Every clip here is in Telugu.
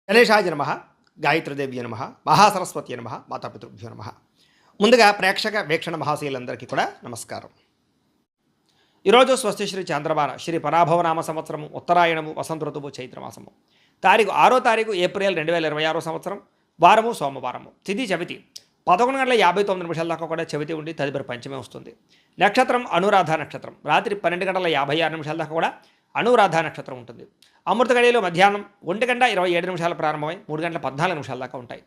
గణేశాయ నమః, గాయత్రీదేవ్య నమః, మహాసరస్వతి నమః, మాతాపితృభ్యో నమః. ముందుగా ప్రేక్షక వీక్షణ మహాశీలందరికీ కూడా నమస్కారం. ఈరోజు స్వస్తి శ్రీ చంద్రబాణ శ్రీ పరాభవనామ సంవత్సరము ఉత్తరాయణము వసంత ఋతువు చైత్రమాసము తారీఖు 6వ తారీఖు ఏప్రిల్ 2026 సంవత్సరం వారము సోమవారము తిథి చవితి 11:59 దాకా కూడా చవితి ఉండి తదుపరి పంచమే వస్తుంది. నక్షత్రం అనురాధ నక్షత్రం రాత్రి 12:56 దాకా కూడా అనురాధ నక్షత్రం ఉంటుంది. అమృత గడియలు మధ్యాహ్నం 1:27 ప్రారంభమై 3:14 దాకా ఉంటాయి.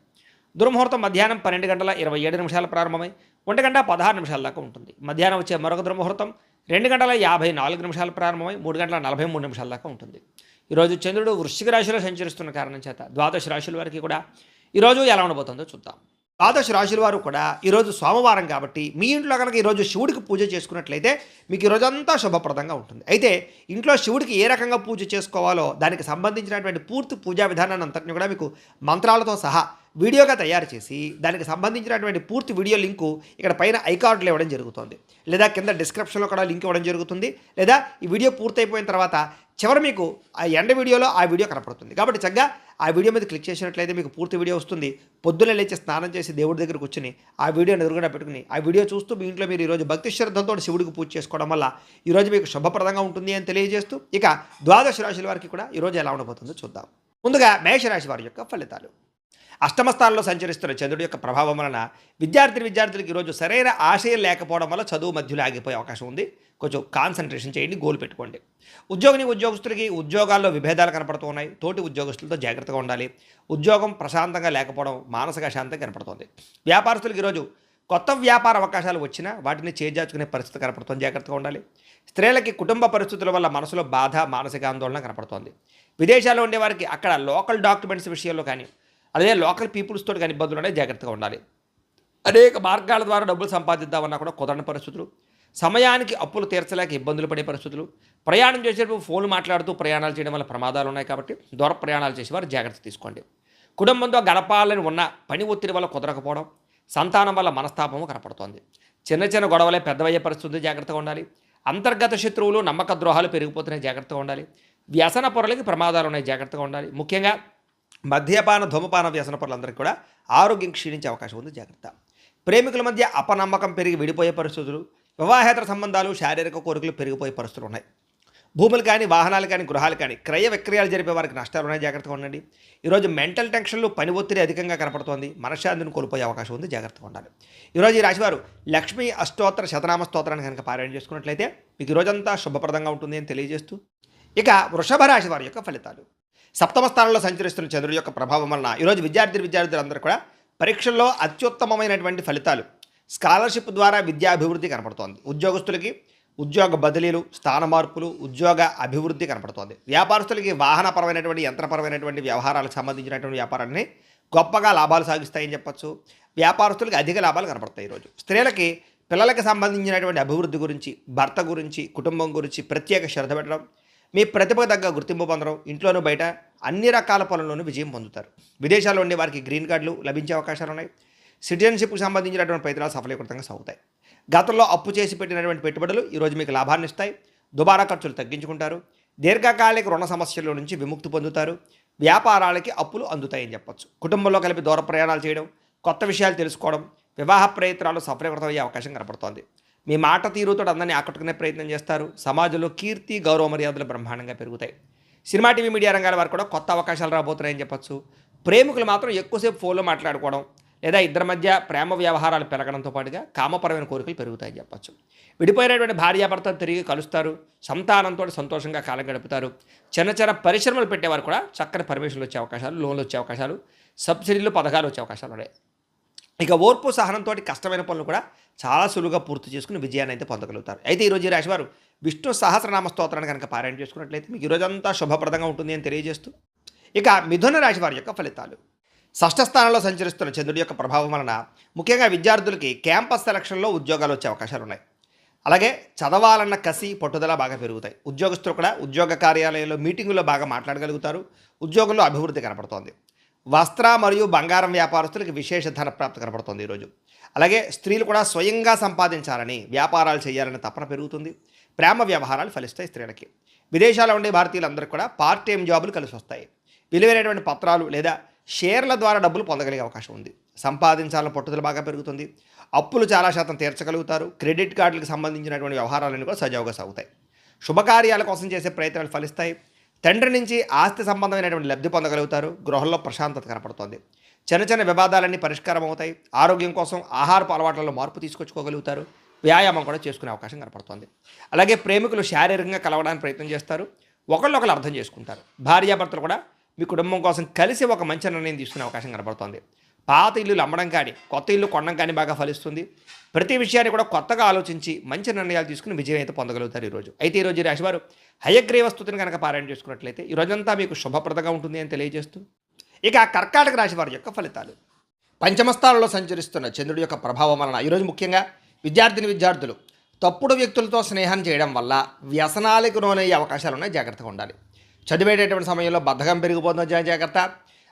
దుర్ముహూర్తం మధ్యాహ్నం 12:27 ప్రారంభమై 1:16 దాకా ఉంటుంది. మధ్యాహ్నం వచ్చే మరొక దుర్ముహూర్తం 2:54 ప్రారంభమై 3:43 దాకా ఉంటుంది. ఈరోజు చంద్రుడు వృశ్చిక రాశిలో సంచరిస్తున్న కారణం చేత ద్వాదశ రాశుల వారికి కూడా ఈరోజు ఎలా ఉండబోతుందో చూద్దాం. ద్వాదశ రాశుల వారు కూడా ఈరోజు సోమవారం కాబట్టి మీ ఇంట్లో కనుక ఈరోజు శివుడికి పూజ చేసుకున్నట్లయితే మీకు ఈరోజంతా శుభప్రదంగా ఉంటుంది. అయితే ఇంట్లో శివుడికి ఏ రకంగా పూజ చేసుకోవాలో దానికి సంబంధించినటువంటి పూర్తి పూజా విధానాన్ని అంతటిని కూడా మీకు మంత్రాలతో సహా వీడియోగా తయారు చేసి దానికి సంబంధించినటువంటి పూర్తి వీడియో లింకు ఇక్కడ పైన ఐకార్డులో ఇవ్వడం జరుగుతుంది, లేదా కింద డిస్క్రిప్షన్లో కూడా లింక్ ఇవ్వడం జరుగుతుంది, లేదా ఈ వీడియో పూర్తయిపోయిన తర్వాత చివరి మీకు ఆ ఎండ వీడియోలో ఆ వీడియో కనపడుతుంది. కాబట్టి చక్కగా ఆ వీడియో మీద క్లిక్ చేసినట్లయితే మీకు పూర్తి వీడియో వస్తుంది. పొద్దున్నే లేచి స్నానం చేసి దేవుడి దగ్గర కూర్చుని ఆ వీడియోని ఎదురుగా పెట్టుకుని ఆ వీడియో చూస్తూ మీ ఇంట్లో మీరు ఈరోజు భక్తి శ్రద్ధలతో శివుడికి పూజ చేసుకోవడం వల్ల ఈరోజు మీకు శుభప్రదంగా ఉంటుంది అని తెలియజేస్తూ ఇక ద్వాదశ రాశుల వారికి కూడా ఈరోజు ఎలా ఉండబోతుందో చూద్దాం. ముందుగా మేషరాశి వారి యొక్క ఫలితాలు. అష్టమ స్థానంలో సంచరిస్తున్న చంద్రుడి యొక్క ప్రభావం వలన విద్యార్థులకు ఈరోజు సరైన ఆశయం లేకపోవడం వల్ల చదువు మధ్యలో ఆగిపోయే అవకాశం ఉంది. కొంచెం కాన్సన్ట్రేషన్ చేయండి, గోల్ పెట్టుకోండి. ఉద్యోగస్తులకి ఉద్యోగాల్లో విభేదాలు కనపడుతూ ఉన్నాయి. తోటి ఉద్యోగస్తులతో జాగ్రత్తగా ఉండాలి. ఉద్యోగం ప్రశాంతంగా లేకపోవడం మానసిక అశాంతి కనపడుతుంది. వ్యాపారస్తులకు ఈరోజు కొత్త వ్యాపార అవకాశాలు వచ్చినా వాటిని చేజార్చుకునే పరిస్థితి కనపడుతుంది, జాగ్రత్తగా ఉండాలి. స్త్రీలకి కుటుంబ పరిస్థితుల వల్ల మనసులో బాధ మానసిక ఆందోళన కనపడుతోంది. విదేశాల్లో ఉండే వారికి అక్కడ లోకల్ డాక్యుమెంట్స్ విషయంలో కానీ అదే లోకల్ పీపుల్స్ తోటి కానీ ఇబ్బందులు ఉన్నాయి, జాగ్రత్తగా ఉండాలి. అనేక మార్గాల ద్వారా డబ్బులు సంపాదిద్దామన్నా కూడా కుదరని పరిస్థితులు, సమయానికి అప్పులు తీర్చలేక ఇబ్బందులు పడే పరిస్థితులు, ప్రయాణం చేసేటప్పుడు ఫోన్లు మాట్లాడుతూ ప్రయాణాలు చేయడం వల్ల ప్రమాదాలు ఉన్నాయి. కాబట్టి దూర ప్రయాణాలు చేసేవారు జాగ్రత్త తీసుకోండి. కుటుంబంతో గడపాలని ఉన్న పని ఒత్తిడి వల్ల కుదరకపోవడం, సంతానం వల్ల మనస్తాపము కనపడుతోంది. చిన్న చిన్న గొడవలే పెద్దవయ్యే పరిస్థితులు, జాగ్రత్తగా ఉండాలి. అంతర్గత శత్రువులు నమ్మక ద్రోహాలు పెరిగిపోతున్నాయి, జాగ్రత్తగా ఉండాలి. వ్యసన పొరలకి ప్రమాదాలు ఉన్నాయి, జాగ్రత్తగా ఉండాలి. ముఖ్యంగా మద్యపాన ధూమపాన వ్యసన పనులందరికీ కూడా ఆరోగ్యం క్షీణించే అవకాశం ఉంది, జాగ్రత్త. ప్రేమికుల మధ్య అపనమ్మకం పెరిగి విడిపోయే పరిస్థితులు, వివాహేతర సంబంధాలు శారీరక కోరికలు పెరిగిపోయే పరిస్థితులు ఉన్నాయి. భూములు కానీ వాహనాలు కానీ గృహాలు కానీ క్రయ విక్రయాలు జరిపే వారికి నష్టాలు ఉన్నాయి, జాగ్రత్తగా ఉండండి. ఈరోజు మెంటల్ టెన్షన్లు పని ఒత్తిడి అధికంగా కనపడుతోంది, మనశ్శాంతిని కోల్పోయే అవకాశం ఉంది, జాగ్రత్తగా ఉండాలి. ఈరోజు ఈ రాశివారు లక్ష్మీ అష్టోత్తర శతనామ స్తోత్రాన్ని కనుక పారాయణ చేసుకున్నట్లయితే మీకు ఈరోజంతా శుభప్రదంగా ఉంటుంది అని తెలియజేస్తూ ఇక వృషభ రాశి వారి యొక్క ఫలితాలు. సప్తమ స్థానంలో సంచరిస్తున్న చంద్రుడి యొక్క ప్రభావం వలన ఈరోజు విద్యార్థులందరూ కూడా పరీక్షల్లో అత్యుత్తమమైనటువంటి ఫలితాలు, స్కాలర్షిప్ ద్వారా విద్యాభివృద్ధి కనపడుతోంది. ఉద్యోగస్తులకి ఉద్యోగ బదిలీలు, స్థాన మార్పులు, ఉద్యోగ అభివృద్ధి కనపడుతోంది. వ్యాపారస్తులకి వాహనపరమైనటువంటి యంత్రపరమైనటువంటి వ్యవహారాలకు సంబంధించినటువంటి వ్యాపారాన్ని గొప్పగా లాభాలు సాగిస్తాయని చెప్పచ్చు. వ్యాపారస్తులకి అధిక లాభాలు కనపడతాయి. ఈరోజు స్త్రీలకి పిల్లలకి సంబంధించినటువంటి అభివృద్ధి గురించి, భర్త గురించి, కుటుంబం గురించి ప్రత్యేక శ్రద్ధ పెట్టడం, మీ ప్రతిభకు తగ్గ గుర్తింపు పొందడం, ఇంట్లోనూ బయట అన్ని రకాల పనుల్లోనూ విజయం పొందుతారు. విదేశాల్లో ఉండే వారికి గ్రీన్ కార్డులు లభించే అవకాశాలు ఉన్నాయి. సిటిజన్షిప్కి సంబంధించినటువంటి ప్రయత్నాలు సఫలీకృతంగా సాగుతాయి. గతంలో అప్పు చేసి పెట్టినటువంటి పెట్టుబడులు ఈరోజు మీకు లాభాన్ని ఇస్తాయి. దుబారా ఖర్చులు తగ్గించుకుంటారు. దీర్ఘకాలిక రుణ సమస్యల నుంచి విముక్తి పొందుతారు. వ్యాపారాలకి అప్పులు అందుతాయని చెప్పచ్చు. కుటుంబంలో కలిపి దూర ప్రయాణాలు చేయడం, కొత్త విషయాలు తెలుసుకోవడం, వివాహ ప్రయత్నాలు సఫలీకృతమయ్యే అవకాశం కనపడుతోంది. మీ మాట తీరుతో అందరినీ ఆకట్టుకునే ప్రయత్నం చేస్తారు. సమాజంలో కీర్తి గౌరవ మర్యాదలు బ్రహ్మాండంగా పెరుగుతాయి. సినిమా టీవీ మీడియా రంగాల వారు కూడా కొత్త అవకాశాలు రాబోతున్నాయని చెప్పచ్చు. ప్రేమికులు మాత్రం ఎక్కువసేపు ఫోన్లో మాట్లాడుకోవడం లేదా ఇద్దరి మధ్య ప్రేమ వ్యవహారాలు పెరగడంతో పాటుగా కామపరమైన కోరికలు పెరుగుతాయని చెప్పచ్చు. విడిపోయినటువంటి భార్యాభర్తలు తిరిగి కలుస్తారు. సంతానంతో సంతోషంగా కాలం గడుపుతారు. చిన్న చిన్న పరిశ్రమలు పెట్టేవారు కూడా చక్కని పర్మిషన్లు వచ్చే అవకాశాలు, లోన్లు వచ్చే అవకాశాలు, సబ్సిడీలు, పథకాలు వచ్చే అవకాశాలు ఉన్నాయి. ఇక ఓర్పు సహనంతో కష్టమైన పనులు కూడా చాలా సులువుగా పూర్తి చేసుకుని విజయాన్ని అయితే పొందగలుగుతారు. అయితే ఈరోజు ఈ రాశివారు విష్ణు సహస్రనామ స్తోత్రాన్ని కనుక పారాయణ చేసుకున్నట్లయితే మీకు ఈరోజంతా శుభప్రదంగా ఉంటుంది అని తెలియజేస్తూ ఇక మిథున రాశి వారి యొక్క ఫలితాలు. షష్ఠ స్థానంలో సంచరిస్తున్న చంద్రుడి యొక్క ప్రభావం వలన ముఖ్యంగా విద్యార్థులకి క్యాంపస్ సెలక్షన్లో ఉద్యోగాలు వచ్చే అవకాశాలు ఉన్నాయి. అలాగే చదవాలన్న కసి పట్టుదల బాగా పెరుగుతాయి. ఉద్యోగస్తులు కూడా ఉద్యోగ కార్యాలయంలో మీటింగుల్లో బాగా మాట్లాడగలుగుతారు. ఉద్యోగంలో అభివృద్ధి కనపడుతోంది. వస్త్ర మరియు బంగారం వ్యాపారస్తులకి విశేష ధన ప్రాప్తి కనపడుతుంది ఈరోజు. అలాగే స్త్రీలు కూడా స్వయంగా సంపాదించాలని, వ్యాపారాలు చేయాలని తపన పెరుగుతుంది. ప్రేమ వ్యవహారాలు ఫలిస్తాయి స్త్రీలకి. విదేశాల్లో ఉండే భారతీయులందరికీ కూడా పార్ట్ టైం జాబులు కలిసి వస్తాయి. విలువైనటువంటి పత్రాలు లేదా షేర్ల ద్వారా డబ్బులు పొందగలిగే అవకాశం ఉంది. సంపాదించాలని పట్టుదల బాగా పెరుగుతుంది. అప్పులు చాలా శాతం తీర్చగలుగుతారు. క్రెడిట్ కార్డులకు సంబంధించినటువంటి వ్యవహారాలన్నీ కూడా సజావుగా సాగుతాయి. శుభకార్యాల కోసం చేసే ప్రయత్నాలు ఫలిస్తాయి. తండ్రి నుంచి ఆస్తి సంబంధమైనటువంటి లబ్ధి పొందగలుగుతారు. గృహంలో ప్రశాంతత కనపడుతోంది. చిన్న చిన్న వివాదాలన్నీ పరిష్కారం అవుతాయి. ఆరోగ్యం కోసం ఆహారపు అలవాట్లలో మార్పు తీసుకొచ్చుకోగలుగుతారు. వ్యాయామం కూడా చేసుకునే అవకాశం కనపడుతోంది. అలాగే ప్రేమికులు శారీరకంగా కలవడానికి ప్రయత్నం చేస్తారు. ఒకళ్ళొకరు అర్థం చేసుకుంటారు. భార్యాభర్తలు కూడా మీ కుటుంబం కోసం కలిసి ఒక మంచి నిర్ణయం తీసుకునే అవకాశం కనపడుతోంది. పాత ఇల్లులు అమ్మడం కానీ కొత్త ఇల్లు కొనడం కానీ బాగా ఫలిస్తుంది. ప్రతి విషయాన్ని కూడా కొత్తగా ఆలోచించి మంచి నిర్ణయాలు తీసుకుని విజయం అయితే పొందగలుగుతారు ఈరోజు. అయితే ఈరోజు ఈ రాశివారు హయగ్రీవ స్తుతిని కనుక పారాయణ చేసుకున్నట్లయితే ఈ రోజంతా మీకు శుభప్రదంగా ఉంటుంది అని తెలియజేస్తూ, ఇక కర్కాటక రాశి వారి యొక్క ఫలితాలు. పంచమస్థానంలో సంచరిస్తున్న చంద్రుడి యొక్క ప్రభావం వలన ఈరోజు ముఖ్యంగా విద్యార్థులు తప్పుడు వ్యక్తులతో స్నేహం చేయడం వల్ల వ్యసనాలకు లోనయ్యే అవకాశాలు ఉన్నాయి. జాగ్రత్తగా ఉండాలి. చదివేటటువంటి సమయంలో బద్ధకం పెరిగిపోతున్న జాగ్రత్త.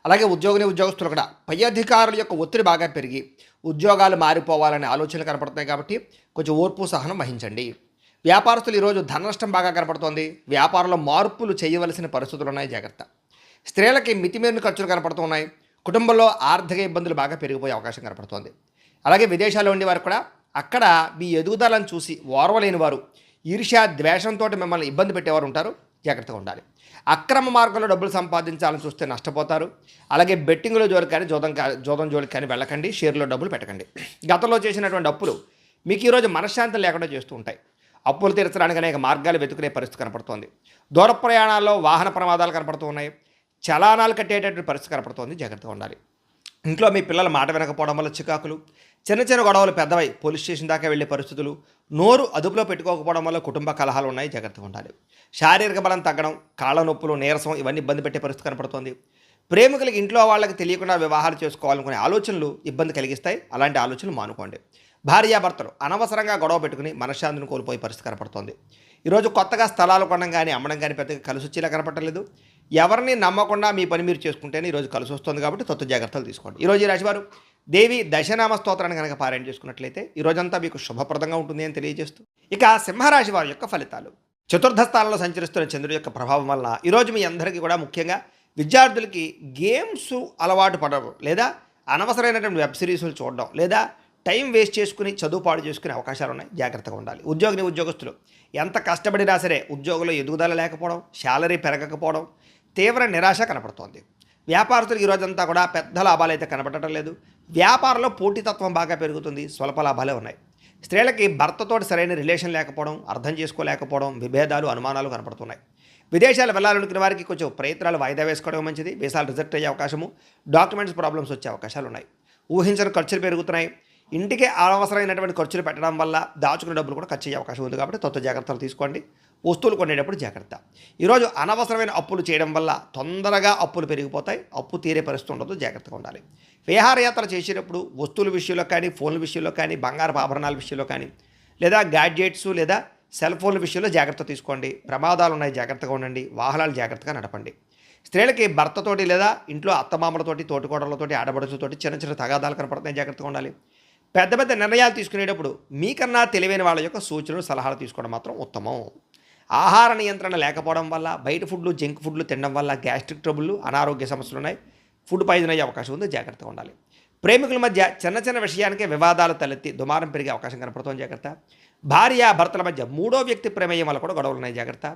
అలాగే ఉద్యోగస్తులు కూడా పై అధికారుల యొక్క ఒత్తిడి బాగా పెరిగి ఉద్యోగాలు మారిపోవాలనే ఆలోచనలు కనపడుతున్నాయి. కాబట్టి కొంచెం ఓర్పు సహనం వహించండి. వ్యాపారస్తులు ఈరోజు ధన నష్టం బాగా కనపడుతోంది. వ్యాపారంలో మార్పులు చేయవలసిన పరిస్థితులు ఉన్నాయి. జాగ్రత్త. స్త్రీలకి మితిమీరిన ఖర్చులు కనపడుతున్నాయి. కుటుంబంలో ఆర్థిక ఇబ్బందులు బాగా పెరిగిపోయే అవకాశం కనపడుతోంది. అలాగే విదేశాల్లో ఉండేవారు కూడా అక్కడ మీ ఎదుగుదలను చూసి ఓర్వలేని వారు ఈర్ష్య ద్వేషంతో మిమ్మల్ని ఇబ్బంది పెట్టేవారు ఉంటారు. జాగ్రత్తగా ఉండాలి. అక్రమ మార్గంలో డబ్బులు సంపాదించాలని చూస్తే నష్టపోతారు. అలాగే బెట్టింగ్లో జోలికి కానీ జోదం జోలికి కానీ వెళ్ళకండి. షేర్లో డబ్బులు పెట్టకండి. గతంలో చేసినటువంటి అప్పులు మీకు ఈరోజు మనశ్శాంతి లేకుండా చేస్తూ ఉంటాయి. అప్పులు తీర్చడానికి అనేక మార్గాలు వెతుకునే పరిస్థితి కనపడుతోంది. దూర ప్రయాణాల్లో వాహన ప్రమాదాలు కనపడుతూ ఉన్నాయి. చలానాలు కట్టేటటువంటి పరిస్థితి కనపడుతోంది. జాగ్రత్తగా ఉండాలి. ఇంట్లో మీ పిల్లల మాట వినకపోవడం వల్ల చికాకులు, చిన్న చిన్న గొడవలు పెద్దవై పోలీస్ స్టేషన్ దాకా వెళ్ళే పరిస్థితులు, నోరు అదుపులో పెట్టుకోకపోవడం వల్ల కుటుంబ కలహాలు ఉన్నాయి. జాగ్రత్తగా ఉండాలి. శారీరక బలం తగ్గడం, కాళ్ళ నొప్పులు, నీరసం ఇవన్నీ ఇబ్బంది పెట్టే పరిస్థితి కనపడుతోంది. ప్రేమికులకి ఇంట్లో వాళ్ళకి తెలియకుండా వివాహాలు చేసుకోవాలనుకునే ఆలోచనలు ఇబ్బంది కలిగిస్తాయి. అలాంటి ఆలోచనలు మానుకోండి. భార్యాభర్తలు అనవసరంగా గొడవ పెట్టుకుని మనశ్శాంతిని కోల్పోయే పరిస్థితి కనపడుతోంది. ఈరోజు కొత్తగా స్థలాలు కొనడం కానీ అమ్మడం కానీ పెద్దగా కలిసి వచ్చేలా కనపడలేదు. ఎవరిని నమ్మకుండా మీ పని మీరు చేసుకుంటేనే ఈరోజు కలిసి వస్తుంది. కాబట్టి తత్వ జాగ్రత్తలు తీసుకోండి. ఈరోజు ఈ రాశివారు దేవి దశనామ స్తోత్రాన్ని కనుక పారాయణ చేసుకున్నట్లయితే ఈ రోజంతా మీకు శుభప్రదంగా ఉంటుంది అని తెలియజేస్తూ, ఇక సింహరాశి వారి యొక్క ఫలితాలు. చతుర్థ స్థానంలో సంచరిస్తున్న చంద్రుడి యొక్క ప్రభావం వలన ఈరోజు మీ అందరికీ కూడా ముఖ్యంగా విద్యార్థులకి గేమ్స్ అలవాటు పడడం, లేదా అనవసరమైనటువంటి వెబ్ సిరీస్లు చూడడం, లేదా టైం వేస్ట్ చేసుకుని చదువు పాడు చేసుకునే అవకాశాలు ఉన్నాయి. జాగ్రత్తగా ఉండాలి. ఉద్యోగస్తులు ఎంత కష్టపడినా సరే ఉద్యోగంలో ఎదుగుదల లేకపోవడం, శాలరీ పెరగకపోవడం, తీవ్ర నిరాశ కనపడుతోంది. వ్యాపారస్తులకు ఈరోజంతా కూడా పెద్ద లాభాలు అయితే కనపడటం లేదు. వ్యాపారంలో పోటీతత్వం బాగా పెరుగుతుంది. స్వల్ప లాభాలే ఉన్నాయి. స్త్రీలకి భర్తతో సరైన రిలేషన్ లేకపోవడం, అర్థం చేసుకోలేకపోవడం, విభేదాలు, అనుమానాలు కనపడుతున్నాయి. విదేశాలు వెళ్ళాలనుకునే వారికి కొంచెం ప్రయత్నాలు వాయిదా వేసుకోవడం మంచిది. వీసాలు రిజెక్ట్ అయ్యే అవకాశము, డాక్యుమెంట్స్ ప్రాబ్లమ్స్ వచ్చే అవకాశాలు ఉన్నాయి. ఊహించని ఖర్చులు పెరుగుతున్నాయి. ఇంటికి అనవసరమైనటువంటి ఖర్చులు పెట్టడం వల్ల దాచుకునే డబ్బులు కూడా ఖర్చు అయ్యే అవకాశం ఉంది. కాబట్టి తొత్త జాగ్రత్తలు తీసుకోండి. వస్తువులు కొనేటప్పుడు జాగ్రత్త. ఈరోజు అనవసరమైన అప్పులు చేయడం వల్ల తొందరగా అప్పులు పెరిగిపోతాయి. అప్పు తీరే పరిస్థితి ఉండదు. జాగ్రత్తగా ఉండాలి. విహారయాత్ర చేసేటప్పుడు వస్తువుల విషయంలో కానీ, ఫోన్ల విషయంలో కానీ, బంగారపు ఆభరణాల విషయంలో కానీ, లేదా గ్యాడ్జెట్స్ లేదా సెల్ ఫోన్ల విషయంలో జాగ్రత్త తీసుకోండి. ప్రమాదాలు ఉన్నాయి. జాగ్రత్తగా ఉండండి. వాహనాలు జాగ్రత్తగా నడపండి. స్త్రీలకి భర్తతోటి లేదా ఇంట్లో అత్తమామలతోటి, తోటికోడలతోటి, ఆడబడుచుతోటి చిన్న చిన్న తగాదాలు కనపడుతున్నాయి. జాగ్రత్తగా ఉండాలి. పెద్ద పెద్ద నిర్ణయాలు తీసుకునేటప్పుడు మీకన్నా తెలివైన వాళ్ళ యొక్క సూచనలు, సలహాలు తీసుకోవడం మాత్రం ఉత్తమం. ఆహార నియంత్రణ లేకపోవడం వల్ల, బయట ఫుడ్లు, జంక్ ఫుడ్లు తినడం వల్ల గ్యాస్ట్రిక్ ట్రబుల్, అనారోగ్య సమస్యలు ఉన్నాయి. ఫుడ్ పాయిజన్ అయ్యే అవకాశం ఉంది. జాగ్రత్తగా ఉండాలి. ప్రేమికుల మధ్య చిన్న చిన్న విషయానికే వివాదాలు తలెత్తి దుమారం పెరిగే అవకాశం కనపడుతుంది. జాగ్రత్త. భర్తల మధ్య మూడో వ్యక్తి ప్రమేయం వల్ల కూడా గొడవలు ఉన్నాయి. జాగ్రత్త.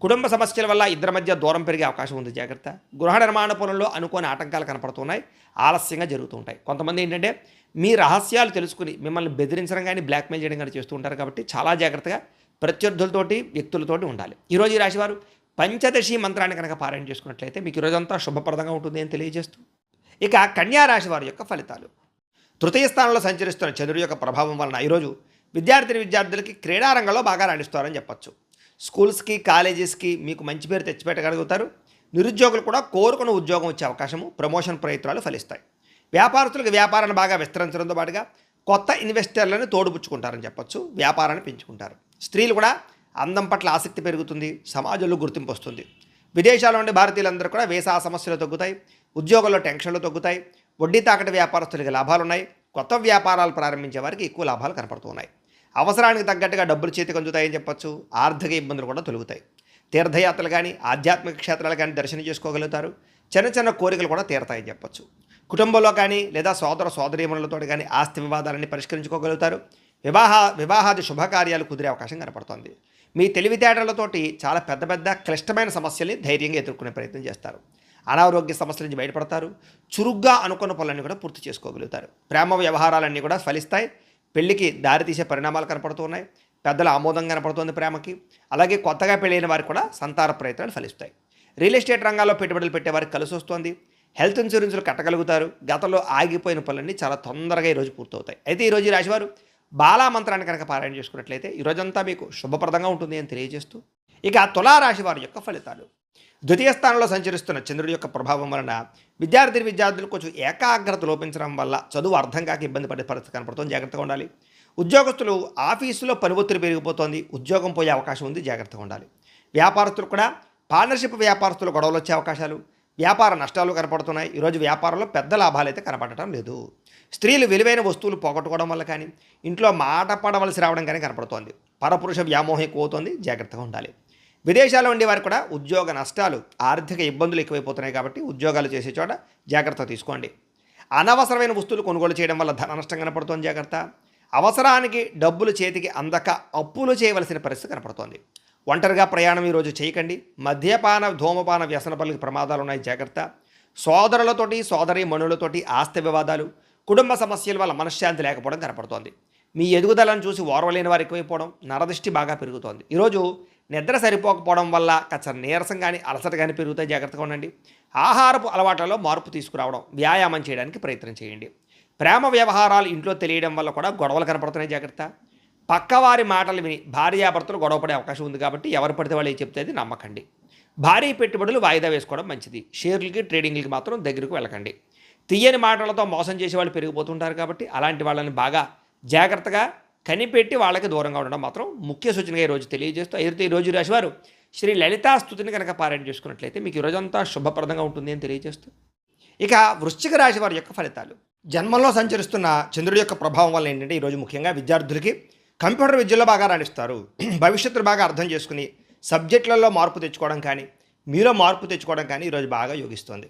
కుటుంబ సమస్యల వల్ల ఇద్దరి మధ్య దూరం పెరిగే అవకాశం ఉంది. జాగ్రత్త. గృహ నిర్మాణ పనుల్లో అనుకోని ఆటంకాలు కనపడుతున్నాయి. ఆలస్యంగా జరుగుతూ ఉంటాయి. కొంతమంది ఏంటంటే మీ రహస్యాలు తెలుసుకుని మిమ్మల్ని బెదిరించడం కానీ, బ్లాక్మెయిల్ చేయడం కానీ చేస్తూ ఉంటారు. కాబట్టి చాలా జాగ్రత్తగా ప్రత్యర్థులతోటి, వ్యక్తులతోటి ఉండాలి. ఈరోజు ఈ రాశివారు పంచదశి మంత్రాన్ని కనుక పారాయణ చేసుకున్నట్లయితే మీకు ఈరోజంతా శుభప్రదంగా ఉంటుంది అని తెలియజేస్తూ, ఇక కన్యా రాశి వారి యొక్క ఫలితాలు. తృతీయ స్థానంలో సంచరిస్తున్న చంద్రుడి యొక్క ప్రభావం వలన ఈరోజు విద్యార్థులకి క్రీడారంగంలో బాగా రాణిస్తారని చెప్పచ్చు. స్కూల్స్కి, కాలేజెస్కి మీకు మంచి పేరు తెచ్చిపెట్టగలుగుతారు. నిరుద్యోగులు కూడా కోరుకున్న ఉద్యోగం వచ్చే అవకాశము, ప్రమోషన్ ప్రయత్నాలు ఫలిస్తాయి. వ్యాపారస్తులకు వ్యాపారాన్ని బాగా విస్తరించడంతో పాటుగా కొత్త ఇన్వెస్టర్లను తోడుపుచ్చుకుంటారని చెప్పచ్చు. వ్యాపారాన్ని పెంచుకుంటారు. స్త్రీలు కూడా అందం పట్ల ఆసక్తి పెరుగుతుంది. సమాజంలో గుర్తింపు వస్తుంది. విదేశాల్లో ఉండే భారతీయులందరూ కూడా వీసా సమస్యలు తగ్గుతాయి. ఉద్యోగంలో టెన్షన్లు తగ్గుతాయి. వడ్డీ తాకటి వ్యాపారస్తులకి లాభాలు ఉన్నాయి. కొత్త వ్యాపారాలు ప్రారంభించే వారికి ఎక్కువ లాభాలు కనపడుతున్నాయి. అవసరానికి తగ్గట్టుగా డబ్బులు చేతికి అందుతాయని చెప్పచ్చు. ఆర్థిక ఇబ్బందులు కూడా తొలుగుతాయి. తీర్థయాత్రలు కానీ, ఆధ్యాత్మిక క్షేత్రాలు కానీ దర్శనం చేసుకోగలుగుతారు. చిన్న చిన్న కోరికలు కూడా తీరతాయని చెప్పొచ్చు. కుటుంబంలో కానీ లేదా సోదర సోదరీమణులతో కానీ ఆస్తి వివాదాలన్నీ పరిష్కరించుకోగలుగుతారు. వివాహాది శుభకార్యాలు కుదిరే అవకాశం కనపడుతోంది. మీ తెలివితేటలతోటి చాలా పెద్ద పెద్ద క్లిష్టమైన సమస్యల్ని ధైర్యంగా ఎదుర్కొనే ప్రయత్నం చేస్తారు. అనారోగ్య సమస్యల నుంచి బయటపడతారు. చురుగ్గా అనుకున్న పనులన్నీ కూడా పూర్తి చేసుకోగలుగుతారు. ప్రేమ వ్యవహారాలన్నీ కూడా ఫలిస్తాయి. పెళ్లికి దారితీసే పరిణామాలు కనపడుతున్నాయి. పెద్దల ఆమోదం కనపడుతుంది ప్రేమకి. అలాగే కొత్తగా పెళ్ళైన వారికి కూడా సంతాన ప్రయత్నాలు ఫలిస్తాయి. రియల్ ఎస్టేట్ రంగాల్లో పెట్టుబడులు పెట్టే వారికి కలిసి వస్తుంది. హెల్త్ ఇన్సూరెన్స్లు కట్టగలుగుతారు. గతంలో ఆగిపోయిన పనులన్నీ చాలా తొందరగా ఈరోజు పూర్తవుతాయి. అయితే ఈరోజు ఈ రాశివారు బాలా మంత్రాన్ని కనుక పారాయణ చేసుకున్నట్లయితే ఈరోజంతా మీకు శుభప్రదంగా ఉంటుంది అని తెలియజేస్తూ, ఇక తులారాశి వారి యొక్క ఫలితాలు. ద్వితీయ స్థానంలో సంచరిస్తున్న చంద్రుడి యొక్క ప్రభావం వలన విద్యార్థులు కొంచెం ఏకాగ్రత లోపించడం వల్ల చదువు అర్థం కాక ఇబ్బంది పడే పరిస్థితి కనపడుతుంది. జాగ్రత్తగా ఉండాలి. ఉద్యోగస్తులు ఆఫీసులో పని ఒత్తిడి పెరిగిపోతుంది. ఉద్యోగం పోయే అవకాశం ఉంది. జాగ్రత్తగా ఉండాలి. వ్యాపారస్తులు కూడా పార్ట్నర్షిప్ వ్యాపారస్తులు గొడవలు వచ్చే అవకాశాలు, వ్యాపార నష్టాలు కనపడుతున్నాయి. ఈరోజు వ్యాపారంలో పెద్ద లాభాలు అయితే కనపడటం లేదు. స్త్రీలు విలువైన వస్తువులు పోగొట్టుకోవడం వల్ల కానీ, ఇంట్లో మాట పడవలసి రావడం కానీ కనపడుతోంది. పరపురుష వ్యామోహం ఎక్కువ అవుతుంది. జాగ్రత్తగా ఉండాలి. విదేశాల్లో ఉండే వారు కూడా ఉద్యోగ నష్టాలు, ఆర్థిక ఇబ్బందులు ఎక్కువైపోతున్నాయి కాబట్టి ఉద్యోగాలు చేసే చోట జాగ్రత్త తీసుకోండి. అనవసరమైన వస్తువులు కొనుగోలు చేయడం వల్ల ధన నష్టం కనపడుతోంది. జాగ్రత్త. అవసరానికి డబ్బులు చేతికి అందక అప్పులు చేయవలసిన పరిస్థితి కనపడుతోంది. ఒంటరిగా ప్రయాణం ఈరోజు చేయకండి. మద్యపాన ధూమపాన వ్యసన పనులకు ప్రమాదాలు ఉన్నాయి. జాగ్రత్త. సోదరులతోటి సోదరి మనులతోటి ఆస్తి వివాదాలు, కుటుంబ సమస్యల వల్ల మనశ్శాంతి లేకపోవడం కనపడుతోంది. మీ ఎదుగుదలను చూసి ఓర్వలేని వారు ఎక్కువైపోవడం, నరదృష్టి బాగా పెరుగుతోంది. ఈరోజు నిద్ర సరిపోకపోవడం వల్ల కాస్త నీరసం కానీ అలసట కానీ పెరుగుతాయి. జాగ్రత్తగా ఉండండి. ఆహారపు అలవాట్లలో మార్పు తీసుకురావడం, వ్యాయామం చేయడానికి ప్రయత్నం చేయండి. ప్రేమ వ్యవహారాలు ఇంట్లో తెలియడం వల్ల కూడా గొడవలు కనపడుతున్నాయి. జాగ్రత్త. పక్కవారి మాటలు విని భార్యాభర్తలు గొడవపడే అవకాశం ఉంది కాబట్టి ఎవరు పడితే వాళ్ళు ఏం చెప్తే అది నమ్మకండి. భారీ పెట్టుబడులు వాయిదా వేసుకోవడం మంచిది. షేర్లకి ట్రేడింగ్లకి మాత్రం దగ్గరకు వెళ్ళకండి. తీయని మాటలతో మోసం చేసే వాళ్ళు పెరిగిపోతుంటారు కాబట్టి అలాంటి వాళ్ళని బాగా జాగ్రత్తగా కనిపెట్టి వాళ్ళకి దూరంగా ఉండడం మాత్రం ముఖ్య సూచనగా ఈరోజు తెలియజేస్తూ, అయితే ఈరోజు రాశివారు శ్రీ లలితా స్తుతిని కనుక పారాయణ చేసుకున్నట్లయితే మీకు ఈరోజంతా శుభప్రదంగా ఉంటుంది అని తెలియజేస్తూ, ఇక వృశ్చిక రాశి వారి యొక్క ఫలితాలు. జన్మంలో సంచరిస్తున్న చంద్రుడి యొక్క ప్రభావం వల్ల ఏంటంటే ఈరోజు ముఖ్యంగా విద్యార్థులకి కంప్యూటర్ విద్యలో బాగా రాణిస్తారు. భవిష్యత్తును బాగా అర్థం చేసుకుని సబ్జెక్టులలో మార్పు తెచ్చుకోవడం కానీ, మీలో మార్పు తెచ్చుకోవడం కానీ ఈరోజు బాగా యోగిస్తుంది.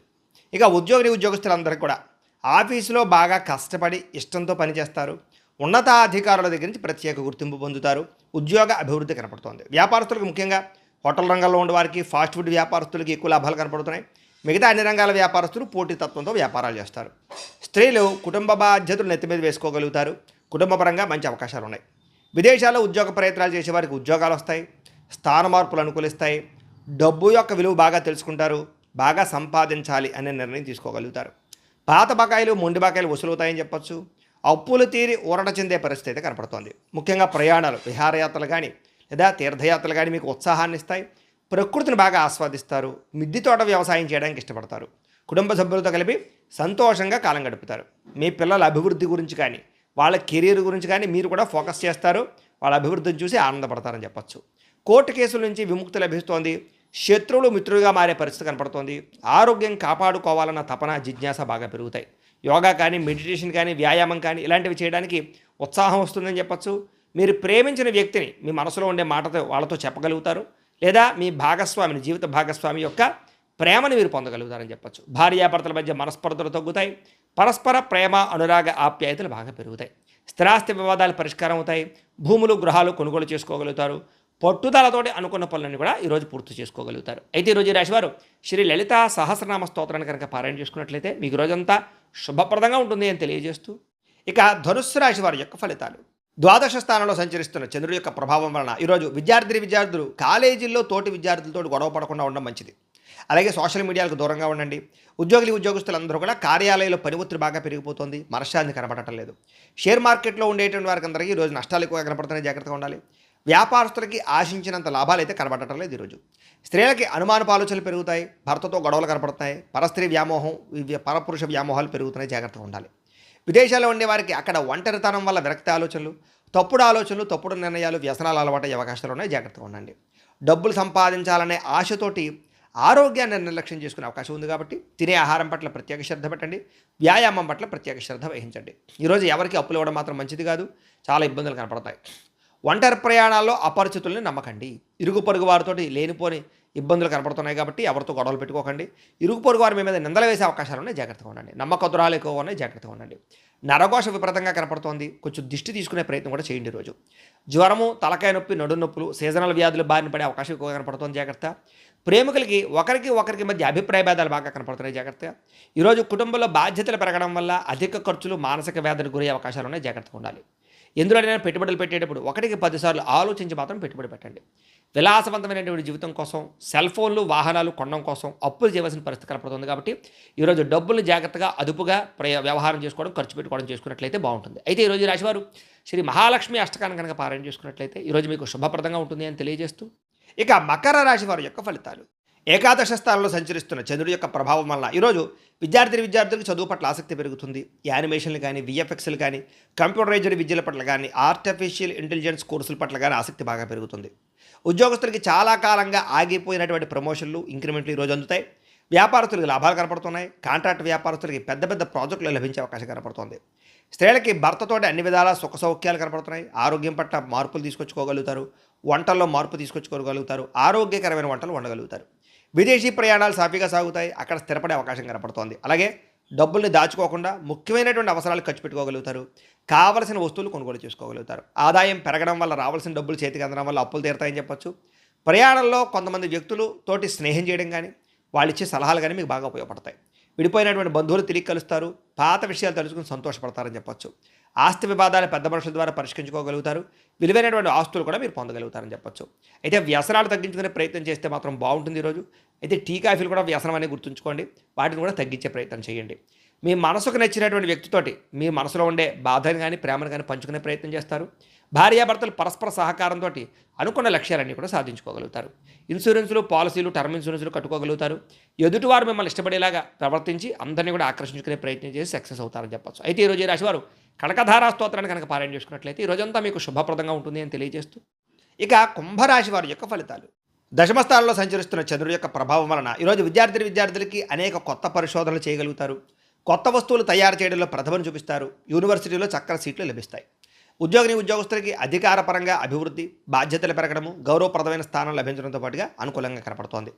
ఇక ఉద్యోగస్తులందరికీ కూడా ఆఫీసులో బాగా కష్టపడి ఇష్టంతో పనిచేస్తారు. ఉన్నతాధికారుల దగ్గర నుంచి ప్రత్యేక గుర్తింపు పొందుతారు. ఉద్యోగ అభివృద్ధి కనపడుతోంది. వ్యాపారస్తులకు ముఖ్యంగా హోటల్ రంగంలో ఉండే వారికి, ఫాస్ట్ ఫుడ్ వ్యాపారస్తులకి ఎక్కువ లాభాలు కనపడుతున్నాయి. మిగతా అన్ని రంగాల వ్యాపారస్తులు పోటీతత్వంతో వ్యాపారాలు చేస్తారు. స్త్రీలు కుటుంబ బాధ్యతలు నెత్తి మీద వేసుకోగలుగుతారు. కుటుంబపరంగా మంచి అవకాశాలు ఉన్నాయి. విదేశాల్లో ఉద్యోగ ప్రయత్నాలు చేసే వారికి ఉద్యోగాలు వస్తాయి. స్థాన మార్పులు అనుకూలిస్తాయి. డబ్బు యొక్క విలువ బాగా తెలుసుకుంటారు. బాగా సంపాదించాలి అనే నిర్ణయం తీసుకోగలుగుతారు. పాత బకాయిలు మొండి బకాయిలు వసూలవుతాయని చెప్పొచ్చు. అప్పులు తీరి ఊరట చెందే పరిస్థితి అయితే కనపడుతోంది. ముఖ్యంగా ప్రయాణాలు, విహారయాత్రలు కానీ లేదా తీర్థయాత్రలు కానీ మీకు ఉత్సాహాన్ని ఇస్తాయి. ప్రకృతిని బాగా ఆస్వాదిస్తారు. మిద్దె తోట వ్యవసాయం చేయడానికి ఇష్టపడతారు. కుటుంబ సభ్యులతో కలిపి సంతోషంగా కాలం గడుపుతారు. మీ పిల్లల అభివృద్ధి గురించి కానీ, వాళ్ళ కెరీర్ గురించి కానీ మీరు కూడా ఫోకస్ చేస్తారు. వాళ్ళ అభివృద్ధిని చూసి ఆనందపడతారని చెప్పొచ్చు. కోర్టు కేసుల నుంచి విముక్తి లభిస్తోంది. శత్రువులు మిత్రులుగా మారే పరిస్థితి కనపడుతోంది. ఆరోగ్యం కాపాడుకోవాలన్న తపన, జిజ్ఞాస బాగా పెరుగుతాయి. యోగా కానీ, మెడిటేషన్ కానీ, వ్యాయామం కానీ ఇలాంటివి చేయడానికి ఉత్సాహం వస్తుందని చెప్పొచ్చు. మీరు ప్రేమించిన వ్యక్తిని మీ మనసులో ఉండే మాటతో వాళ్ళతో చెప్పగలుగుతారు. లేదా మీ భాగస్వామిని, జీవిత భాగస్వామి యొక్క ప్రేమను మీరు పొందగలుగుతారని చెప్పొచ్చు. భార్యాభర్తల మధ్య మనస్పర్ధలు తగ్గుతాయి. పరస్పర ప్రేమ, అనురాగ, ఆప్యాయతలు బాగా పెరుగుతాయి. స్థిరాస్తి వివాదాలు పరిష్కారం అవుతాయి. భూములు, గృహాలు కొనుగోలు చేసుకోగలుగుతారు. పట్టుదలతోటి అనుకున్న పనులను కూడా ఈరోజు పూర్తి చేసుకోగలుగుతారు. అయితే ఈరోజు రాశివారు శ్రీ లలిత సహస్రనామ స్తోత్రాన్ని కనుక పారాయణ చేసుకున్నట్లయితే మీకు రోజంతా శుభప్రదంగా ఉంటుంది అని తెలియజేస్తూ, ఇక ధనుస్సు రాశి వారి యొక్క ఫలితాలు. ద్వాదశ స్థానంలో సంచరిస్తున్న చంద్రుడి యొక్క ప్రభావం వలన ఈరోజు విద్యార్థులు కాలేజీల్లో తోటి విద్యార్థులతో గొడవ పడకుండా ఉండడం మంచిది. అలాగే సోషల్ మీడియాలకు దూరంగా ఉండండి. ఉద్యోగులందరూ కూడా కార్యాలయంలో పని ఒత్తిడి బాగా పెరిగిపోతుంది. మనశ్శాంతి కనపడటం లేదు. షేర్ మార్కెట్లో ఉండేటువంటి వారికి అందరికీ ఈరోజు నష్టాలు ఎక్కువగా కనపడుతున్నాయి. జాగ్రత్తగా ఉండాలి. వ్యాపారస్తులకి ఆశించినంత లాభాలు అయితే కనబడటం లేదు ఈరోజు. స్త్రీలకి అనుమానపు ఆలోచనలు పెరుగుతాయి. భర్తతో గొడవలు కనపడుతున్నాయి. పరస్త్రీ వ్యామోహం, పరపురుష వ్యామోహాలు పెరుగుతున్నాయి. జాగ్రత్తగా ఉండాలి. విదేశాల్లో ఉండే వారికి అక్కడ ఒంటరితనం వల్ల విరక్తి ఆలోచనలు, తప్పుడు నిర్ణయాలు, వ్యసనాలు అలవాటయ్యే అవకాశాలు ఉన్నాయి. జాగ్రత్తగా ఉండండి. డబ్బులు సంపాదించాలనే ఆశతోటి ఆరోగ్యాన్ని నిర్లక్ష్యం చేసుకునే అవకాశం ఉంది కాబట్టి తినే ఆహారం పట్ల ప్రత్యేక శ్రద్ధ పెట్టండి. వ్యాయామం పట్ల ప్రత్యేక శ్రద్ధ వహించండి. ఈరోజు ఎవరికి అప్పులు ఇవ్వడం మాత్రం మంచిది కాదు. చాలా ఇబ్బందులు కనపడతాయి. ఒంటరి ప్రయాణాల్లో అపరిచితుల్ని నమ్మకండి. ఇరుగు పొరుగు వారితోటి లేనిపోని ఇబ్బందులు కనపడుతున్నాయి కాబట్టి ఎవరితో గొడవలు పెట్టుకోకండి. ఇరుగు పొరుగు వారి మీ మీద నిందలు వేసే అవకాశాలు ఉన్నాయి, జాగ్రత్తగా ఉండండి. నమ్మకద్రోహాలు ఎక్కువగా ఉన్నాయి, జాగ్రత్తగా ఉండండి. నరఘోష విపరీతంగా కనపడుతోంది, కొంచెం దిష్టి తీసుకునే ప్రయత్నం కూడా చేయండి ఈరోజు. జ్వరము, తలకాయ నొప్పి, నడుము నొప్పులు, సీజనల్ వ్యాధులు బారిన పడే అవకాశం ఎక్కువగా కనపడుతోంది, జాగ్రత్త. ప్రేమికులకి ఒకరికి మధ్య అభిప్రాయ భేదాలు బాగా కనపడుతున్నాయి, జాగ్రత్తగా. ఈరోజు కుటుంబంలో బాధ్యతలు పెరగడం వల్ల అధిక ఖర్చులు, మానసిక వ్యాధులకు గురయ్యే అవకాశాలు ఉన్నాయి, జాగ్రత్తగా ఉండాలి. ఎందులోనైనా పెట్టుబడులు పెట్టేటప్పుడు 1కి 10 సార్లు ఆలోచించి మాత్రం పెట్టుబడి పెట్టండి. విలాసవంతమైనటువంటి జీవితం కోసం, సెల్ ఫోన్లు, వాహనాలు కొనడం కోసం అప్పులు చేయవలసిన పరిస్థితి కనపడుతుంది కాబట్టి ఈరోజు డబ్బులు జాగ్రత్తగా అదుపుగా వ్యవహారం చేసుకోవడం, ఖర్చు పెట్టుకోవడం చేసుకున్నట్లయితే బాగుంటుంది. అయితే ఈరోజు ఈ రాశివారు శ్రీ మహాలక్ష్మి అష్టకాన్ని కనుక పారాయణ చేసుకున్నట్లయితే ఈరోజు మీకు శుభప్రదంగా ఉంటుంది అని తెలియజేస్తూ, ఇక మకర రాశి వారి యొక్క ఫలితాలు. ఏకాదశ స్థానంలో సంచరిస్తున్న చంద్రుడి యొక్క ప్రభావం వలన ఈరోజు విద్యార్థులకు చదువు పట్ల ఆసక్తి పెరుగుతుంది. యానిమేషన్లు కానీ, విఎఫ్ఎక్స్లు కానీ, కంప్యూటరైజ్డ్ విద్యల పట్ల కానీ, ఆర్టిఫిషియల్ ఇంటెలిజెన్స్ కోర్సుల పట్ల కానీ ఆసక్తి బాగా పెరుగుతుంది. ఉద్యోగస్తులకి చాలా కాలంగా ఆగిపోయినటువంటి ప్రమోషన్లు, ఇంక్రిమెంట్లు ఈరోజు అందుతాయి. వ్యాపారస్తులకు లాభాలు కనపడుతున్నాయి. కాంట్రాక్ట్ వ్యాపారస్తులకి పెద్ద పెద్ద ప్రాజెక్టులు లభించే అవకాశం కనపడుతుంది. స్త్రీలకి భర్తతోటి అన్ని విధాల సుఖ సౌఖ్యాలు కనపడుతున్నాయి. ఆరోగ్యం పట్ల మార్పులు తీసుకొచ్చుకోగలుగుతారు. వంటల్లో మార్పు తీసుకొచ్చుకోగలుగుతారు. ఆరోగ్యకరమైన వంటలు వండగలుగుతారు. విదేశీ ప్రయాణాలు సాఫీగా సాగుతాయి. అక్కడ స్థిరపడే అవకాశం కనపడుతోంది. అలాగే డబ్బుల్ని దాచుకోకుండా ముఖ్యమైనటువంటి అవసరాలు ఖర్చు పెట్టుకోగలుగుతారు. కావలసిన వస్తువులు కొనుగోలు చేసుకోగలుగుతారు. ఆదాయం పెరగడం వల్ల, రావాల్సిన డబ్బులు చేతికి అందడం వల్ల అప్పులు తీరుతాయని చెప్పొచ్చు. ప్రయాణంలో కొంతమంది వ్యక్తులు తోటి స్నేహం చేయడం కానీ, వాళ్ళు ఇచ్చే సలహాలు కానీ మీకు బాగా ఉపయోగపడతాయి. విడిపోయినటువంటి బంధువులు తిరిగి కలుస్తారు. పాత విషయాలు తెలుసుకుని సంతోషపడతారని చెప్పొచ్చు. ఆస్తి వివాదాలు పెద్ద మనుషుల ద్వారా పరిష్కరించుకోగలుగుతారు. విలువైనటువంటి ఆస్తులు కూడా మీరు పొందగలుగుతారని చెప్పొచ్చు. అయితే వ్యసనాలు తగ్గించుకునే ప్రయత్నం చేస్తే మాత్రం బాగుంటుంది ఈరోజు. అయితే టీ కాఫీలు కూడా వ్యసనం అనేది గుర్తుంచుకోండి. వాటిని కూడా తగ్గించే ప్రయత్నం చేయండి. మీ మనసుకు నచ్చినటువంటి వ్యక్తితోటి మీ మనసులో ఉండే బాధను కానీ, ప్రేమను కానీ పంచుకునే ప్రయత్నం చేస్తారు. భార్యాభర్తలు పరస్పర సహకారంతో అనుకున్న లక్ష్యాలన్నీ కూడా సాధించుకోగలుగుతారు. ఇన్సూరెన్సులు, పాలసీలు, టర్మ్ ఇన్సూరెన్సులు కట్టుకోగలుగుతారు. ఎదుటివారు మిమ్మల్ని ఇష్టపడేలాగా ప్రవర్తించి అందరినీ కూడా ఆకర్షించుకునే ప్రయత్నం చేసి సక్సెస్ అవుతారని చెప్పచ్చు. అయితే ఈరోజు ఈ రాశివారు కనకధారా స్తోత్రాన్ని కనుక పారాయణ చేసుకున్నట్లయితే ఈ రోజంతా మీకు శుభప్రదంగా ఉంటుంది అని తెలియజేస్తూ, ఇక కుంభరాశి వారి యొక్క ఫలితాలు. దశమస్థానంలో సంచరిస్తున్న చంద్రుడి యొక్క ప్రభావం వలన ఈరోజు విద్యార్థులకి అనేక కొత్త పరిశోధనలు చేయగలుగుతారు. కొత్త వస్తువులు తయారు చేయడంలో ప్రతిభను చూపిస్తారు. యూనివర్సిటీలో చక్కని సీట్లు లభిస్తాయి. ఉద్యోగస్తులకి అధికారపరంగా అభివృద్ధి, బాధ్యతలు పెరగడము, గౌరవప్రదమైన స్థానం లభించడంతో పాటుగా అనుకూలంగా కనపడుతోంది.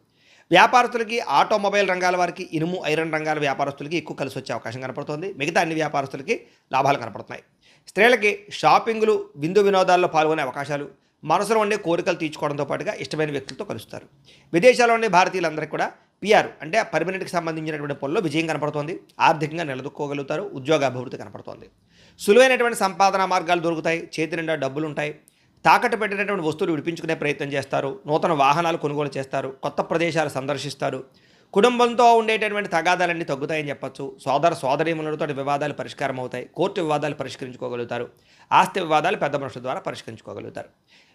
వ్యాపారస్తులకి, ఆటోమొబైల్ రంగాల వారికి, ఇనుము, ఐరన్ రంగాల వ్యాపారస్తులకి ఎక్కువ కలిసి వచ్చే అవకాశం కనపడుతోంది. మిగతా అన్ని వ్యాపారస్తులకి లాభాలు కనపడుతున్నాయి. స్త్రీలకి షాపింగ్లు, విందు వినోదాల్లో పాల్గొనే అవకాశాలు, మనసులో ఉండే కోరికలు తీర్చుకోవడంతో పాటుగా ఇష్టమైన వ్యక్తులతో కలుస్తారు. విదేశాల్లో ఉండే భారతీయులందరికీ కూడా పిఆర్ అంటే పర్మనెంట్కి సంబంధించినటువంటి పనుల్లో విజయం కనపడుతోంది. ఆర్థికంగా నిలదొక్కోగలుగుతారు. ఉద్యోగ అభివృద్ధి కనపడుతోంది. సులువైనటువంటి సంపాదన మార్గాలు దొరుకుతాయి. చేతి నిండా డబ్బులు ఉంటాయి. తాకట్టు పెట్టినటువంటి వస్తువులు విడిపించుకునే ప్రయత్నం చేస్తారు. నూతన వాహనాలు కొనుగోలు చేస్తారు. కొత్త ప్రదేశాలు సందర్శిస్తారు. కుటుంబంతో ఉండేటటువంటి తగాదాలన్నీ తగ్గుతాయని చెప్పచ్చు. సోదరీమణులతో వివాదాలు పరిష్కారం అవుతాయి. కోర్టు వివాదాలు పరిష్కరించుకోగలుగుతారు. ఆస్తి వివాదాలు పెద్ద మనుషుల ద్వారా పరిష్కరించుకోగలుగుతారు.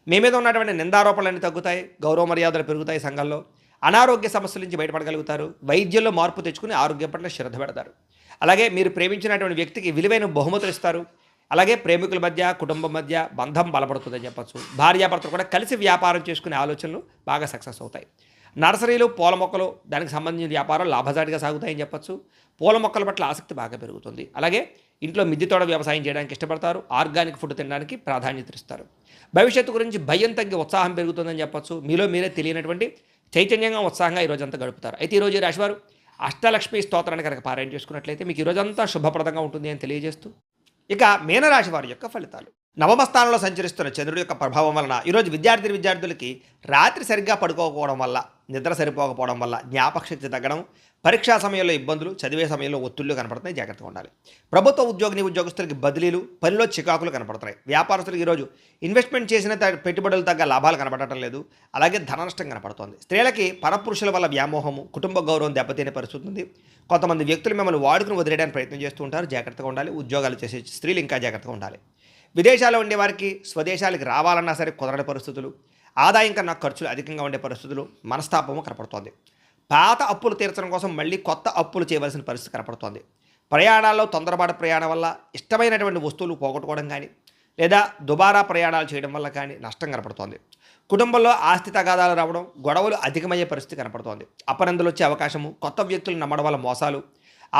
మీ మీద ఉన్నటువంటి నిందారోపణలన్నీ తగ్గుతాయి. గౌరవ మర్యాదలు పెరుగుతాయి. సంఘంలో అనారోగ్య సమస్యల నుంచి బయటపడగలుగుతారు. వైద్యంలో మార్పు తెచ్చుకుని ఆరోగ్యం పట్ల శ్రద్ధ పెడతారు. అలాగే మీరు ప్రేమించినటువంటి వ్యక్తికి విలువైన బహుమతులు ఇస్తారు. అలాగే ప్రేమికుల మధ్య, కుటుంబం మధ్య బంధం బలపడుతుందని చెప్పచ్చు. భార్యాభర్తలు కూడా కలిసి వ్యాపారం చేసుకునే ఆలోచనలు బాగా సక్సెస్ అవుతాయి. నర్సరీలు, పూల మొక్కలు, దానికి సంబంధించిన వ్యాపారం లాభసాటిగా సాగుతాయని చెప్పచ్చు. పూల మొక్కల పట్ల ఆసక్తి బాగా పెరుగుతుంది. అలాగే ఇంట్లో మిద్దె తోట వ్యవసాయం చేయడానికి ఇష్టపడతారు. ఆర్గానిక్ ఫుడ్ తినడానికి ప్రాధాన్యత ఇస్తారు. భవిష్యత్తు గురించి భయం తగ్గి ఉత్సాహం పెరుగుతుందని చెప్పచ్చు. మీలో మీరే తెలియనటువంటి చైతన్యంగా, ఉత్సాహంగా ఈ రోజంతా గడుపుతారు. అయితే ఈరోజు ఈ రాశివారు అష్టలక్ష్మి స్తోత్రాన్ని కనుక పారాయణ చేసుకున్నట్లయితే మీకు ఈ రోజంతా శుభప్రదంగా ఉంటుంది అని తెలియజేస్తూ, ఇక మీనరాశి వారి యొక్క ఫలితాలు. నవమ స్థానంలో సంచరిస్తున్న చంద్రుడి యొక్క ప్రభావం వలన ఈరోజు విద్యార్థులకి రాత్రి సరిగ్గా పడుకోకపోవడం వల్ల, నిద్ర సరిపోకపోవడం వల్ల జ్ఞాపకశక్తి తగ్గడం, పరీక్షా సమయంలో ఇబ్బందులు, చదివే సమయంలో ఒత్తిళ్లు కనపడుతున్నాయి. జాగ్రత్తగా ఉండాలి. ప్రభుత్వ ఉద్యోగస్తులకి బదిలీలు, పనిలో చికాకులు కనపడుతున్నాయి. వ్యాపారస్తులకు ఈరోజు ఇన్వెస్ట్మెంట్ చేసిన పెట్టుబడులు తగ్గ లాభాలు కనపడటం లేదు. అలాగే ధన నష్టం కనపడుతోంది. స్త్రీలకి పరపురుషుల వల్ల వ్యామోహము, కుటుంబ గౌరవం దెబ్బతినే పరిస్థితి ఉంది. కొంతమంది వ్యక్తులు మిమ్మల్ని వాడుకుని వదిలేయడానికి ప్రయత్నం చేస్తూ ఉంటారు. జాగ్రత్తగా ఉండాలి. ఉద్యోగాలు చేసే స్త్రీలు ఇంకా జాగ్రత్తగా ఉండాలి. విదేశాల్లో ఉండే వారికి స్వదేశాలకు రావాలన్నా సరే కుదరని పరిస్థితులు, ఆదాయం కన్నా ఖర్చులు అధికంగా ఉండే పరిస్థితులు, మనస్తాపము కనపడుతోంది. పాత అప్పులు తీర్చడం కోసం మళ్ళీ కొత్త అప్పులు చేయవలసిన పరిస్థితి కనపడుతోంది. ప్రయాణాల్లో తొందరపాటు ప్రయాణం వల్ల ఇష్టమైనటువంటి వస్తువులు పోగొట్టుకోవడం కానీ, లేదా దుబారా ప్రయాణాలు చేయడం వల్ల కానీ నష్టం కనపడుతోంది. కుటుంబంలో ఆస్తి తగాదాలు రావడం, గొడవలు అధికమయ్యే పరిస్థితి కనపడుతోంది. అపనందులు వచ్చే అవకాశము, కొత్త వ్యక్తులు నమ్మడం వల్ల మోసాలు,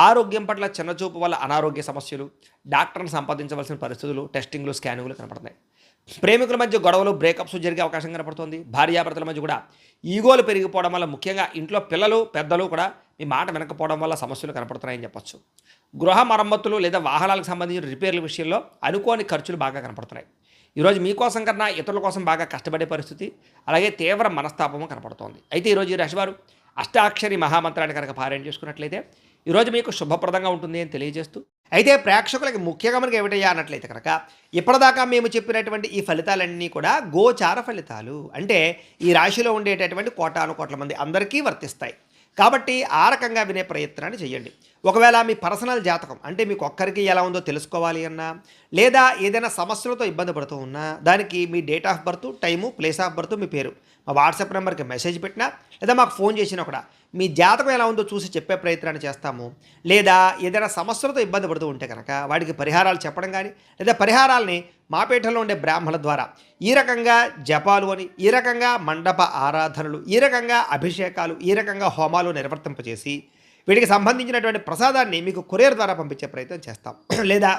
ఆరోగ్యం పట్ల చిన్నచూపు వల్ల అనారోగ్య సమస్యలు, డాక్టర్ని సంపాదించవలసిన పరిస్థితులు, టెస్టింగ్లు, స్కానింగ్లు కనపడుతున్నాయి. ప్రేమికుల మధ్య గొడవలు, బ్రేకప్స్ జరిగే అవకాశం కనపడుతుంది. భార్యాభర్తల మధ్య కూడా ఈగోలు పెరిగిపోవడం వల్ల, ముఖ్యంగా ఇంట్లో పిల్లలు పెద్దలు కూడా మీ మాట వినకపోవడం వల్ల సమస్యలు కనపడుతున్నాయని చెప్పొచ్చు. గృహ మరమ్మతులు లేదా వాహనాలకు సంబంధించిన రిపేర్ల విషయంలో అనుకోని ఖర్చులు బాగా కనపడుతున్నాయి. ఈరోజు మీకోసం కన్నా ఇతరుల కోసం బాగా కష్టపడే పరిస్థితి, అలాగే తీవ్ర మనస్తాపము కనపడుతోంది. అయితే ఈరోజు ఈ రాశివారు అష్టాక్షరి మహామంత్రాన్ని కనుక పారాయణ చేసుకున్నట్లయితే ఈరోజు మీకు శుభప్రదంగా ఉంటుంది అని తెలియజేస్తూ, అయితే ప్రేక్షకులకి ముఖ్యంగా మనకి ఏమిటయ్యా అన్నట్లయితే కనుక ఇప్పటిదాకా మేము చెప్పినటువంటి ఈ ఫలితాలన్నీ కూడా గోచార ఫలితాలు, అంటే ఈ రాశిలో ఉండేటటువంటి కోటాను కోట్ల మంది అందరికీ వర్తిస్తాయి. కాబట్టి ఆ రకంగా వినే ప్రయత్నాన్ని చేయండి. ఒకవేళ మీ పర్సనల్ జాతకం అంటే మీకు ఒక్కరికి ఎలా ఉందో తెలుసుకోవాలి అన్నా, లేదా ఏదైనా సమస్యలతో ఇబ్బంది పడుతూ ఉన్నా, దానికి మీ date of birth, time, place of birth, మీ పేరు మా వాట్సాప్ నెంబర్కి మెసేజ్ పెట్టినా, లేదా మాకు ఫోన్ చేసినా కూడా మీ జాతకం ఎలా ఉందో చూసి చెప్పే ప్రయత్నాన్ని చేస్తాము. లేదా ఏదైనా సమస్యలతో ఇబ్బంది పడుతూ ఉంటే కనుక వాటికి పరిహారాలు చెప్పడం కానీ, లేదా పరిహారాలని మా పీఠంలో ఉండే బ్రాహ్మణుల ద్వారా ఈ రకంగా జపాలు అని, ఈ రకంగా మండప ఆరాధనలు, ఈ రకంగా అభిషేకాలు, ఈ రకంగా హోమాలు నిర్వర్తింపజేసి వీటికి సంబంధించినటువంటి ప్రసాదాన్ని మీకు కొరియర్ ద్వారా పంపించే ప్రయత్నం చేస్తాం. లేదా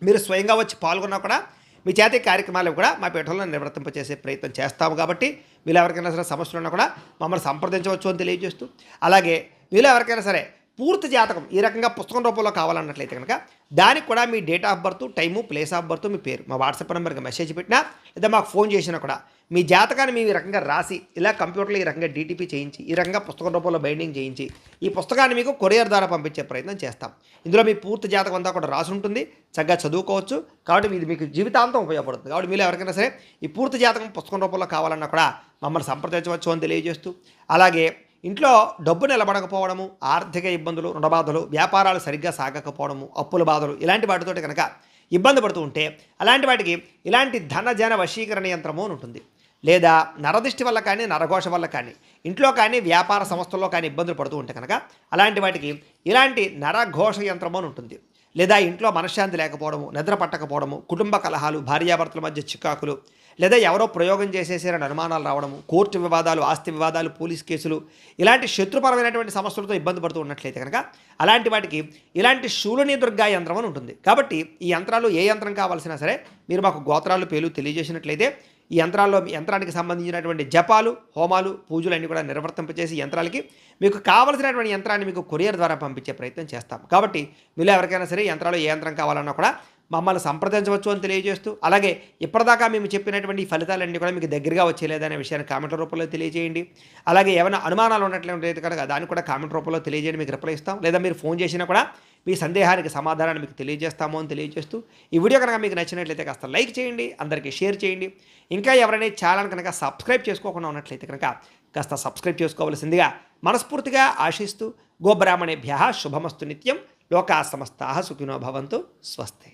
మీరు స్వయంగా వచ్చి పాల్గొన్నా కూడా మీ చేతి కార్యక్రమాలు కూడా మా పీఠంలో నిర్వర్తింపజేసే ప్రయత్నం చేస్తాము. కాబట్టి వీళ్ళు ఎవరికైనా సరే సమస్యలు ఉన్నా కూడా మమ్మల్ని సంప్రదించవచ్చు అని తెలియజేస్తూ, అలాగే వీళ్ళు ఎవరికైనా సరే పూర్తి జాతకం ఈ రకంగా పుస్తకం రూపంలో కావాలన్నట్లయితే కనుక దానికి కూడా మీ date of birth, time, place of birth, మీ పేరు మా వాట్సాప్ నెంబర్కి మెసేజ్ పెట్టినా, లేదా మాకు ఫోన్ చేసినా కూడా మీ జాతకాన్ని మేము ఈ రకంగా రాసి ఇలా కంప్యూటర్లో ఈ రకంగా డీటీపీ చేయించి, ఈ రకంగా పుస్తకం రూపంలో బైండింగ్ చేయించి ఈ పుస్తకాన్ని మీకు కొరియర్ ద్వారా పంపించే ప్రయత్నం చేస్తాం. ఇందులో మీ పూర్తి జాతకం అంతా కూడా రాసి ఉంటుంది, చక్కగా చదువుకోవచ్చు. కాబట్టి ఇది మీకు జీవితాంతం ఉపయోగపడుతుంది. కాబట్టి మీరు ఎవరికైనా సరే ఈ పూర్తి జాతకం పుస్తకం రూపంలో కావాలన్నా కూడా మమ్మల్ని సంప్రదించవచ్చు అని తెలియజేస్తూ, అలాగే ఇంట్లో డబ్బు నిలబడకపోవడము, ఆర్థిక ఇబ్బందులు, రుణబాధలు, వ్యాపారాలు సరిగ్గా సాగకపోవడము, అప్పుల బాధలు, ఇలాంటి వాటితోటి కనుక ఇబ్బంది పడుతూ ఉంటే అలాంటి వాటికి ఇలాంటి ధన వశీకరణ యంత్రము అని ఉంటుంది. లేదా నరదిష్టి వల్ల కానీ, నరఘోష వల్ల కానీ, ఇంట్లో కానీ వ్యాపార సంస్థల్లో కానీ ఇబ్బందులు పడుతూ ఉంటే కనుక అలాంటి వాటికి ఇలాంటి నరఘోష యంత్రము అని ఉంటుంది. లేదా ఇంట్లో మనశ్శాంతి లేకపోవడము, నిద్ర పట్టకపోవడము, కుటుంబ కలహాలు, భార్యాభర్తల మధ్య చికాకులు, లేదా ఎవరో ప్రయోగం చేసేసారని అనుమానాలు రావడము, కోర్టు వివాదాలు, ఆస్తి వివాదాలు, పోలీస్ కేసులు, ఇలాంటి శత్రుపరమైనటువంటి సమస్యలతో ఇబ్బంది పడుతూ ఉన్నట్లయితే కనుక అలాంటి వాటికి ఇలాంటి శూలిని దుర్గా యంత్రం అని ఉంటుంది. కాబట్టి ఈ యంత్రాలు ఏ యంత్రం కావాల్సినా సరే మీరు మాకు గోత్రాలు, పేర్లు తెలియజేసినట్లయితే ఈ యంత్రానికి సంబంధించినటువంటి జపాలు, హోమాలు, పూజలు అన్నీ కూడా నిర్వర్తింపచేసి యంత్రాలకి మీకు కావలసినటువంటి యంత్రాన్ని మీకు కొరియర్ ద్వారా పంపించే ప్రయత్నం చేస్తాం. కాబట్టి మీరు ఎవరికైనా సరే యంత్రాలు ఏ యంత్రం కావాలన్నా కూడా మమ్మల్ని సంప్రదించవచ్చు అని తెలియజేస్తూ, అలాగే ఇప్పటిదాకా మేము చెప్పినటువంటి ఈ ఫలితాలన్నీ కూడా మీకు దగ్గరగా వచ్చేలేదనే విషయాన్ని కామెంట్ల రూపంలో తెలియజేయండి. అలాగే ఏమైనా అనుమానాలు ఉన్నట్లయితే కనుక దాన్ని కూడా కామెంట్ రూపంలో తెలియజేయండి, మీకు రిప్లై ఇస్తాం. లేదా మీరు ఫోన్ చేసినా కూడా మీ సందేహానికి సమాధానాన్ని మీకు తెలియజేస్తాము అని తెలియజేస్తూ, ఈ వీడియో కనుక మీకు నచ్చినట్లయితే కాస్త లైక్ చేయండి, అందరికీ షేర్ చేయండి. ఇంకా ఎవరైనా ఛానల్ కనుక సబ్స్క్రైబ్ చేసుకోకుండా ఉన్నట్లయితే కనుక కాస్త సబ్స్క్రైబ్ చేసుకోవాల్సిందిగా మనస్ఫూర్తిగా ఆశిస్తూ, గోబ్రాహ్మణేభ్యః శుభమస్తు నిత్యం, లోకా సమస్తాః సుఖినో భవంతు, స్వస్తి.